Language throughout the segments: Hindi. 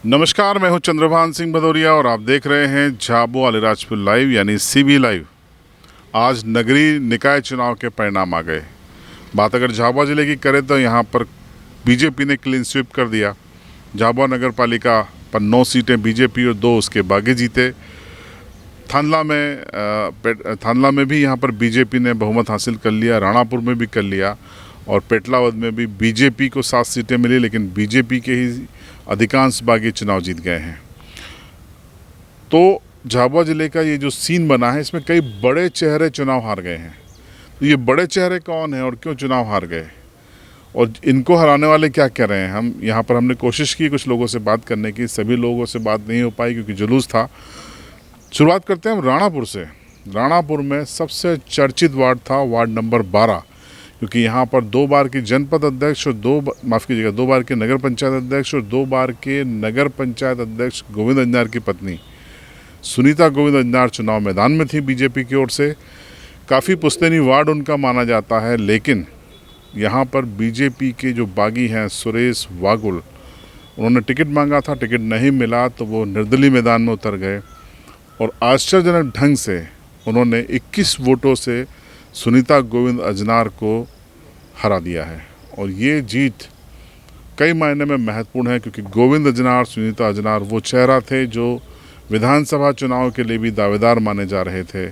नमस्कार, मैं हूं चंद्रभान सिंह भदौरिया और आप देख रहे हैं झाबुआ अलीराजपुर लाइव यानी सीबी लाइव। आज नगरीय निकाय चुनाव के परिणाम आ गए। बात अगर झाबुआ ज़िले की करें तो यहां पर बीजेपी ने क्लीन स्वीप कर दिया। झाबुआ नगर पालिका पर 9 सीटें बीजेपी और 2 उसके बागी जीते। थांदला में भी यहां पर बीजेपी ने बहुमत हासिल कर लिया, राणापुर में भी कर लिया और पेटलावद में भी बीजेपी को 7 सीटें मिली, लेकिन बीजेपी के ही अधिकांश बागी चुनाव जीत गए हैं। तो झाबुआ ज़िले का ये जो सीन बना है, इसमें कई बड़े चेहरे चुनाव हार गए हैं। तो ये बड़े चेहरे कौन हैं और क्यों चुनाव हार गए और इनको हराने वाले क्या कह रहे हैं? हम यहाँ पर हमने कोशिश की कुछ लोगों से बात करने की, सभी लोगों से बात नहीं हो पाई क्योंकि जुलूस था। शुरुआत करते हैं हम राणापुर से। राणापुर में सबसे चर्चित वार्ड था वार्ड नंबर 12, क्योंकि यहाँ पर 2 बार की जनपद अध्यक्ष और 2 बार के नगर पंचायत अध्यक्ष और 2 बार के नगर पंचायत अध्यक्ष गोविंद अजनार की पत्नी सुनीता गोविंद अजनार चुनाव मैदान में थी बीजेपी की ओर से। काफ़ी पुश्तैनी वार्ड उनका माना जाता है, लेकिन यहाँ पर बीजेपी के जो बागी हैं सुरेश वागुल, उन्होंने टिकट मांगा था, टिकट नहीं मिला तो वो निर्दलीय मैदान में उतर गए और आश्चर्यजनक ढंग से उन्होंने 21 वोटों से सुनीता गोविंद अजनार को हरा दिया है। और ये जीत कई मायने में महत्वपूर्ण है, क्योंकि गोविंद अजनार, सुनीता अजनार वो चेहरा थे जो विधानसभा चुनाव के लिए भी दावेदार माने जा रहे थे।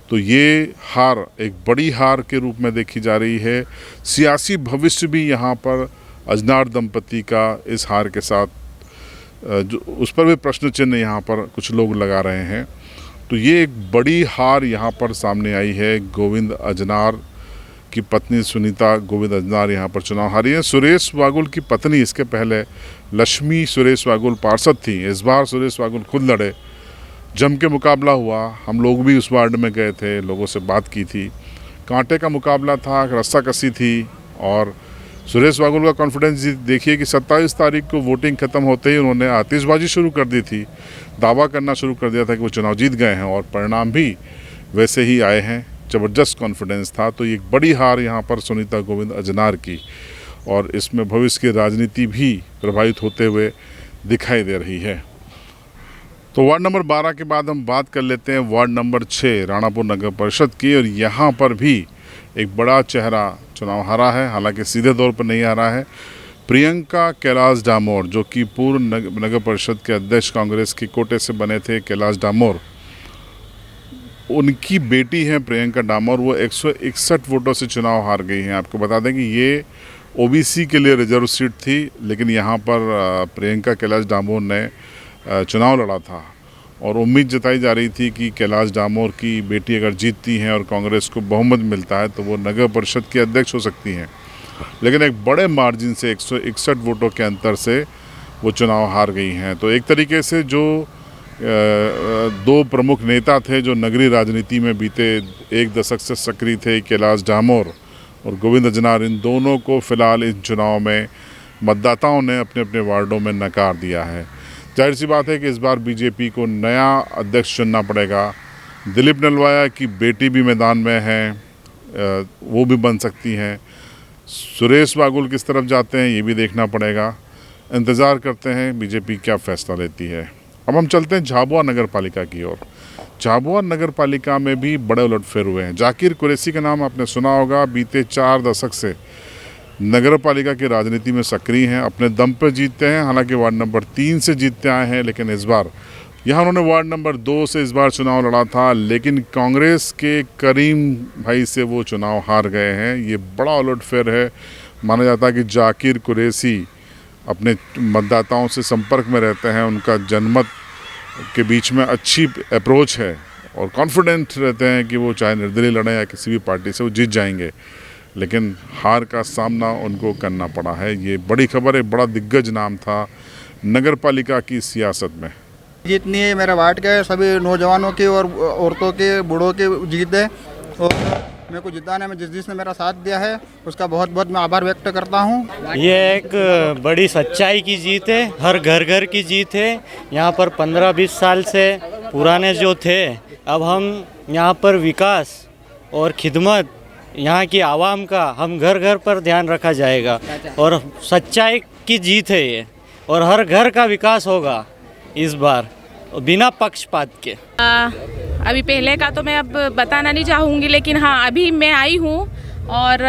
तो ये हार एक बड़ी हार के रूप में देखी जा रही है। सियासी भविष्य भी यहाँ पर अजनार दंपति का इस हार के साथ जो उस पर भी प्रश्न चिन्ह यहाँ पर कुछ लोग लगा रहे हैं। तो ये एक बड़ी हार यहाँ पर सामने आई है। गोविंद अजनार की पत्नी सुनीता गोविंद अजनार यहाँ पर चुनाव हारी है। सुरेश वागुल की पत्नी इसके पहले लक्ष्मी सुरेश वागुल पार्षद थी। इस बार सुरेश वागुल खुद लड़े, जम के मुकाबला हुआ। हम लोग भी उस वार्ड में गए थे, लोगों से बात की थी। कांटे का मुकाबला था, रस्साकसी थी और सुरेश वागुल का कॉन्फिडेंस देखिए कि 27 तारीख को वोटिंग खत्म होते ही उन्होंने आतिशबाजी शुरू कर दी थी, दावा करना शुरू कर दिया था कि वो चुनाव जीत गए हैं और परिणाम भी वैसे ही आए हैं। ज़बरदस्त कॉन्फिडेंस था। तो ये एक बड़ी हार यहाँ पर सुनीता गोविंद अजनार की, और इसमें भविष्य की राजनीति भी प्रभावित होते हुए दिखाई दे रही है। तो वार्ड नंबर 12 के बाद हम बात कर लेते हैं वार्ड नंबर 6 राणापुर नगर परिषद की, और यहाँ पर भी एक बड़ा चेहरा चुनाव हारा है, हालांकि सीधे तौर पर नहीं हारा है। प्रियंका कैलाश डामोर, जो कि पूर्व नगर परिषद के अध्यक्ष कांग्रेस के कोटे से बने थे कैलाश डामोर, उनकी बेटी हैं प्रियंका डामोर, वो 161 वोटों से चुनाव हार गई हैं। आपको बता दें कि ये ओबीसी के लिए रिजर्व सीट थी, लेकिन यहाँ पर प्रियंका कैलाश डामोर ने चुनाव लड़ा था और उम्मीद जताई जा रही थी कि कैलाश डामोर की बेटी अगर जीतती हैं और कांग्रेस को बहुमत मिलता है तो वो नगर परिषद की अध्यक्ष हो सकती हैं। लेकिन एक बड़े मार्जिन से 161 वोटों के अंतर से वो चुनाव हार गई हैं। तो एक तरीके से जो 2 प्रमुख नेता थे जो नगरीय राजनीति में बीते 1 दशक से सक्रिय थे, कैलाश डामोर और गोविंद अजनार, इन दोनों को फिलहाल इन चुनाव में मतदाताओं ने अपने अपने वार्डों में नकार दिया है। जाहिर सी बात है कि इस बार बीजेपी को नया अध्यक्ष चुनना पड़ेगा। दिलीप नलवाया की बेटी भी मैदान में है, वो भी बन सकती हैं। सुरेश वागुल किस तरफ जाते हैं ये भी देखना पड़ेगा। इंतज़ार करते हैं बीजेपी क्या फैसला लेती है। अब हम चलते हैं झाबुआ नगर पालिका की ओर। झाबुआ नगर पालिका में भी बड़े उलटफेर हुए हैं। जाकिर कुरैशी का नाम आपने सुना होगा, बीते 4 दशक से नगर पालिका की राजनीति में सक्रिय हैं, अपने दम पर जीतते हैं। हालांकि वार्ड नंबर 3 से जीतते आए हैं, लेकिन इस बार यहाँ उन्होंने वार्ड नंबर 2 से इस बार चुनाव लड़ा था, लेकिन कांग्रेस के करीम भाई से वो चुनाव हार गए हैं। ये बड़ा उलटफेर है। माना जाता है कि जाकिर कुरैशी अपने मतदाताओं से संपर्क में रहते हैं, उनका जनमत के बीच में अच्छी अप्रोच है और कॉन्फिडेंट रहते हैं कि वो चाहे निर्दलीय लड़ें या किसी भी पार्टी से वो जीत जाएंगे, लेकिन हार का सामना उनको करना पड़ा है। ये बड़ी खबर है। बड़ा दिग्गज नाम था नगर पालिका की सियासत में। जितनी है मेरे वार्ड के सभी नौजवानों की और औरतों के, बूढ़ों की जीत है, और मेरे को जिताने में जिसने मेरा साथ दिया है उसका बहुत बहुत मैं आभार व्यक्त करता हूँ। ये एक बड़ी सच्चाई की जीत है, हर घर घर की जीत है। यहाँ पर 15-20 साल से पुराने जो थे, अब हम यहाँ पर विकास और खिदमत, यहाँ की आवाम का हम घर घर पर ध्यान रखा जाएगा और सच्चाई की जीत है ये। और हर घर का विकास होगा इस बार, बिना पक्षपात के। अभी पहले का तो मैं अब बताना नहीं चाहूँगी, लेकिन हाँ अभी मैं आई हूँ और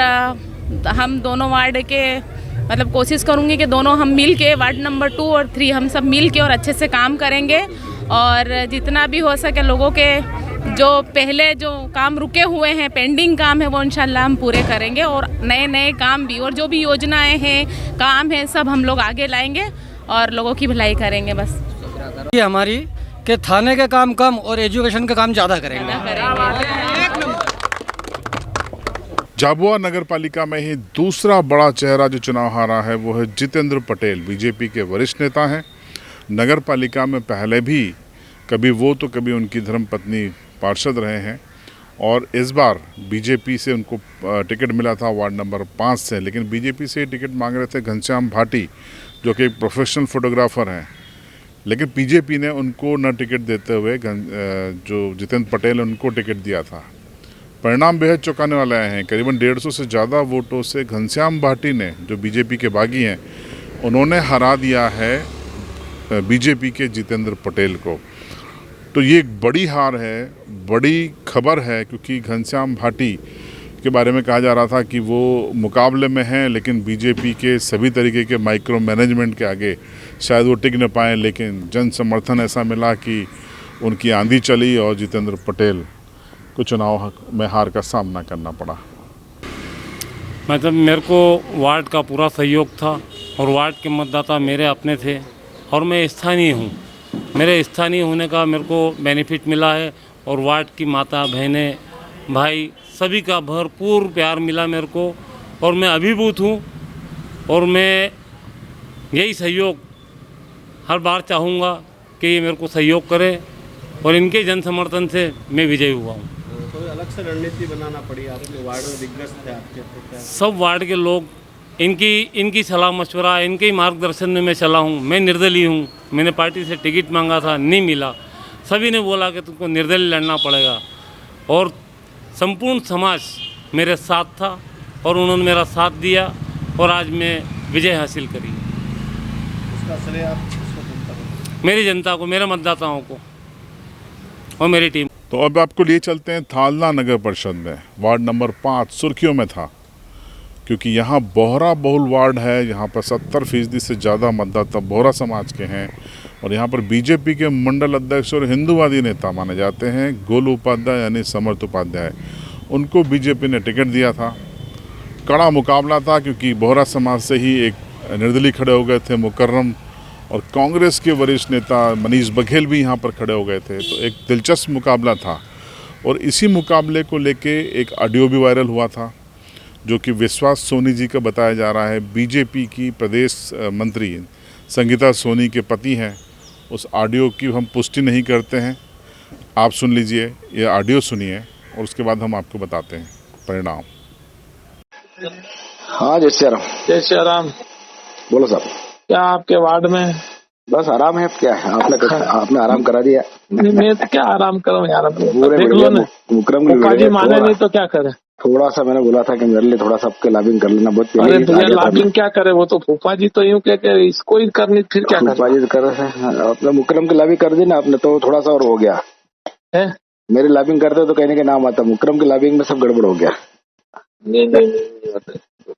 हम दोनों वार्ड के मतलब कोशिश करूँगी कि दोनों हम मिल के वार्ड नंबर 2 और 3 हम सब मिल के और अच्छे से काम करेंगे और जितना भी हो सके लोगों के जो पहले जो काम रुके हुए हैं, पेंडिंग काम है, वो इंशाल्लाह हम पूरे करेंगे और नए नए काम भी और जो भी योजनाएं हैं, काम हैं, सब हम लोग आगे लाएंगे और लोगों की भलाई करेंगे। बस ये हमारी कि थाने के काम कम और एजुकेशन का काम ज़्यादा करेंगे। झाबुआ नगर पालिका में ही दूसरा बड़ा चेहरा जो चुनाव हारा है वो है जितेंद्र पटेल। बीजेपी के वरिष्ठ नेता हैं। नगर पालिका में पहले भी कभी वो तो कभी उनकी धर्मपत्नी पार्षद रहे हैं और इस बार बीजेपी से उनको टिकट मिला था वार्ड नंबर 5 से, लेकिन बीजेपी से टिकट मांग रहे थे घनश्याम भाटी जो कि एक प्रोफेशनल फोटोग्राफर हैं, लेकिन बीजेपी ने उनको न टिकट देते हुए जो जितेंद्र पटेल उनको टिकट दिया था। परिणाम बेहद चौंकाने वाले आए हैं। करीबन 150 से ज़्यादा वोटों से घनश्याम भाटी ने, जो बीजेपी के बागी हैं, उन्होंने हरा दिया है बीजेपी के जितेंद्र पटेल को। तो ये एक बड़ी हार है, बड़ी खबर है, क्योंकि घनश्याम भाटी के बारे में कहा जा रहा था कि वो मुकाबले में हैं, लेकिन बीजेपी के सभी तरीके के माइक्रो मैनेजमेंट के आगे शायद वो टिक न पाए, लेकिन जन समर्थन ऐसा मिला कि उनकी आंधी चली और जितेंद्र पटेल को चुनाव में हार का सामना करना पड़ा। मतलब मेरे को वार्ड का पूरा सहयोग था और वार्ड के मतदाता मेरे अपने थे और मैं स्थानीय हूँ। मेरे स्थानीय होने का मेरे को बेनिफिट मिला है और वार्ड की माता बहनें भाई सभी का भरपूर प्यार मिला मेरे को और मैं अभिभूत हूँ और मैं यही सहयोग हर बार चाहूँगा कि ये मेरे को सहयोग करे और इनके जन समर्थन से मैं विजयी हुआ हूँ। कोई अलग से रणनीति बनाना पड़ी आपके वार्ड में, दिग्गज थे आपके तो क्या? सब वार्ड के लोग इनकी सलाह मशवरा, इनके ही मार्गदर्शन में मैं चला हूँ। मैं निर्दलीय हूँ। मैंने पार्टी से टिकट मांगा था, नहीं मिला। सभी ने बोला कि तुमको निर्दलीय लड़ना पड़ेगा और संपूर्ण समाज मेरे साथ था और उन्होंने मेरा साथ दिया और आज मैं विजय हासिल करी। उसका श्रेय आप किसको देते हैं? मेरी जनता को, मेरे मतदाताओं को और मेरी टीम। तो अब आपको लिए चलते हैं थालना नगर परिषद में। वार्ड नंबर 5 सुर्खियों में था, क्योंकि यहाँ बोहरा बहुल वार्ड है। यहाँ पर 70% से ज़्यादा मतदाता बोहरा समाज के हैं और यहाँ पर बीजेपी के मंडल अध्यक्ष और हिंदूवादी नेता माने जाते हैं गोलू उपाध्याय यानी समर्थ उपाध्याय। उनको बीजेपी ने टिकट दिया था। कड़ा मुकाबला था, क्योंकि बोहरा समाज से ही एक निर्दलीय खड़े हो गए थे मुकर्रम, और कांग्रेस के वरिष्ठ नेता मनीष बघेल भी यहाँ पर खड़े हो गए थे। तो एक दिलचस्प मुकाबला था और इसी मुकाबले को लेके एक ऑडियो भी वायरल हुआ था, जो कि विश्वास सोनी जी का बताया जा रहा है। बीजेपी की प्रदेश मंत्री संगीता सोनी के पति हैं। उस ऑडियो की हम पुष्टि नहीं करते हैं। आप सुन लीजिए, ये ऑडियो सुनिए और उसके बाद हम आपको बताते हैं परिणाम। हाँ, जय श्री राम। जय श्री राम। बोलो साहब। क्या आपके वार्ड में बस आराम है। अब क्या है, आपने आराम करा दिया। मैं तो क्या आराम करूँ यार, पूरे देख लो ना। मुकरम जी माने नहीं तो क्या करे। थोड़ा सा मैंने बोला था कि मेरे लिए थोड़ा सा आपके लॉबिंग कर लेना। बहुत अरे भैया लॉबिंग क्या करे, वो तो फूफा जी तो यूँ कहते इसको ही करनी, फिर क्या करे। फूफा जी कर अपने मुकरम की लॉबिंग कर दी ना आपने, तो थोड़ा सा और हो गया है। मेरी लॉबिंग करते तो कहने के नाम आता, मुकरम की लॉबिंग में सब गड़बड़ हो गया। नहीं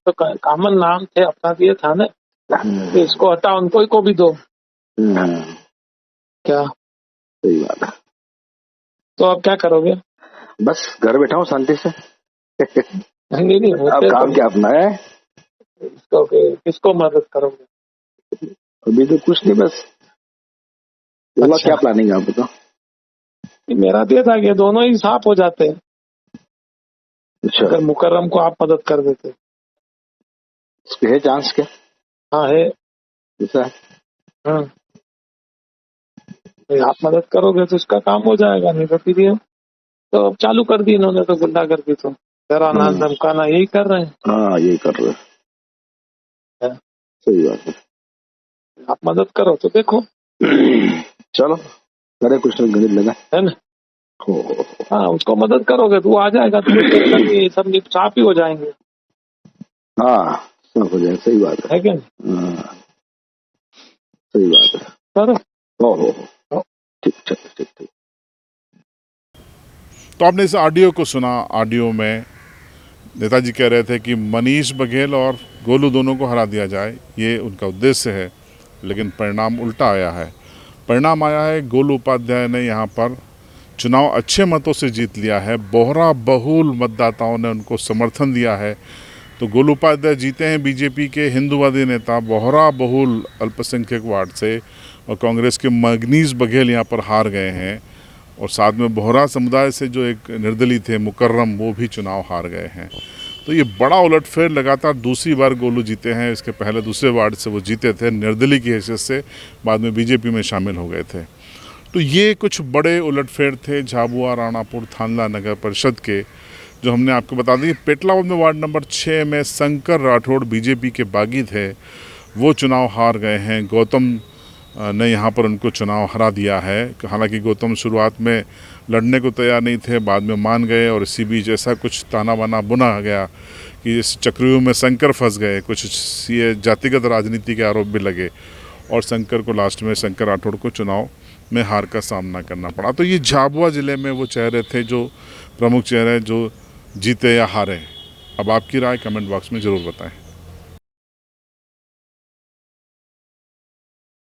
तो कॉमन नाम थे अपना दिए था ना, तो इसको हटा उनको को भी दो। क्या सही बात है। तो अब क्या करोगे? बस घर बैठा हूँ शांति से। नहीं अब काम क्या अपना है। किसको मदद करोगे? अभी तो कुछ नहीं, बस अच्छा। क्या प्लानिंग है आप बताओ। मेरा दिया था कि दोनों ही साफ हो जाते हैं। अच्छा, अगर मुकर्रम को आप मदद कर देते। है चांस क्या? हाँ है। ऐसा हाँ, आप मदद करोगे तो उसका काम हो जाएगा, नहीं तो फिर ये तो अब चालू कर दी इन्होंने तो गुंडागर्दी, तो डराना धमकाना यही कर रहे हैं। हाँ, यही कर रहे हैं। सही बात है। आप मदद करो तो देखो। चलो करे कुछ नहीं, गणित लगा है ना। हो। हाँ, उसको मदद करोगे तो वो आ जाएगा, तो सब साफ ही हो जाएंगे। हाँ, सब हो जाए। सही बात है क्या? हाँ। सही बात है सर। हो ठीक ठीक ठीक ठीक। तो आपने इस ऑडियो को सुना। ऑडियो में नेताजी कह रहे थे कि मनीष बघेल और गोलू दोनों को हरा दिया जाए, ये उनका उद्देश्य है, लेकिन परिणाम उल्टा आया है। परिणाम आया है गोलू उपाध्याय ने यहाँ पर चुनाव अच्छे मतों से जीत लिया है। बोहरा बहुल मतदाताओं ने उनको समर्थन दिया है। तो गोलू उपाध्याय जीते हैं बीजेपी के हिंदूवादी नेता बोहरा बहुल अल्पसंख्यक वार्ड से, और कांग्रेस के मनीष बघेल यहाँ पर हार गए हैं। और साथ में बोहरा समुदाय से जो एक निर्दलीय थे मुकर्रम, वो भी चुनाव हार गए हैं। तो ये बड़ा उलटफेर, लगातार दूसरी बार गोलू जीते हैं। इसके पहले दूसरे वार्ड से वो जीते थे निर्दलीय की हैसियत से, बाद में बीजेपी में शामिल हो गए थे। तो ये कुछ बड़े उलटफेर थे झाबुआ, राणापुर, थानला नगर परिषद के, जो हमने आपको बता दी। पेटलावद में वार्ड नंबर 6 में शंकर राठौड़ बीजेपी के बागी थे, वो चुनाव हार गए हैं। गौतम ने यहाँ पर उनको चुनाव हरा दिया है। हालांकि गौतम शुरुआत में लड़ने को तैयार नहीं थे, बाद में मान गए, और इसी बीच ऐसा कुछ ताना बाना बुना गया कि इस चक्रव्यूह में शंकर फंस गए। कुछ ये जातिगत राजनीति के आरोप भी लगे, और शंकर को लास्ट में, शंकर राठौड़ को चुनाव में हार का सामना करना पड़ा। तो ये झाबुआ ज़िले में वो चेहरे थे, जो प्रमुख चेहरे जो जीते या हारे। अब आपकी राय कमेंट बॉक्स में ज़रूर बताएं।